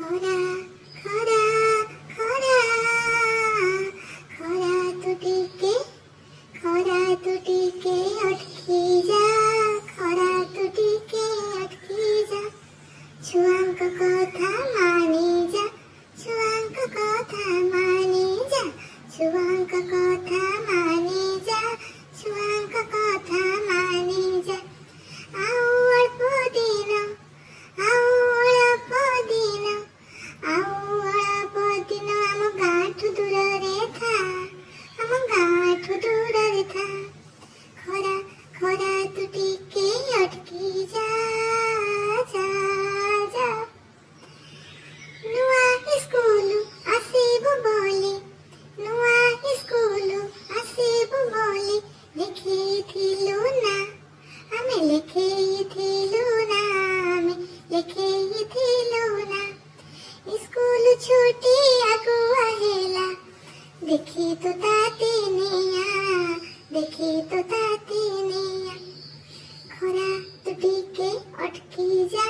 ଖରା ଖରା ଖରା ଖରା ତୁ ଟିକେ ଅଟକି ଯା ଖରା ତୁ ଟିକେ ଅଟକି ଯା ଛୁଆଙ୍କ କଥା ମାନି ଯା ଛୁଆଙ୍କ କଥା ମାନି ଯା ଛୁଆଙ୍କ କଥା ମାନି ଯା ଛୁଆଙ୍କ କଥା ମାନି ଯା ଆଉ ଅଳ୍ପ ଦିନ ଆମ ଗାଁଠୁ ଦୂରରେ ଥା ଆମ ଗାଁଠୁ ଦୂରରେ ଥା ଖରା ଖରା ତୁ ଟିକେ ଅଟକି ଯା ଯା ଯା ନୂଆ ସ୍କୁଲ ଆସିବୁ ବୋଲି ନୂଆ ସ୍କୁଲ ଆସିବୁ ବୋଲି ଲେଖିଥିଲୁ ନା ଆମେ ଲେଖିଥିଲୁ ନା ଆମେ ଲେଖିଥିଲୁ ନା ସ୍କୁଲ ଛୁଟି ଆଗୁଆ ହେଲା ଦେଖି ତୁ ତାତିନିଆ ଦେଖି ତୁ ତାତିନିଆ ଖରା ତୁ ଟିକେ ଅଟକି ଯା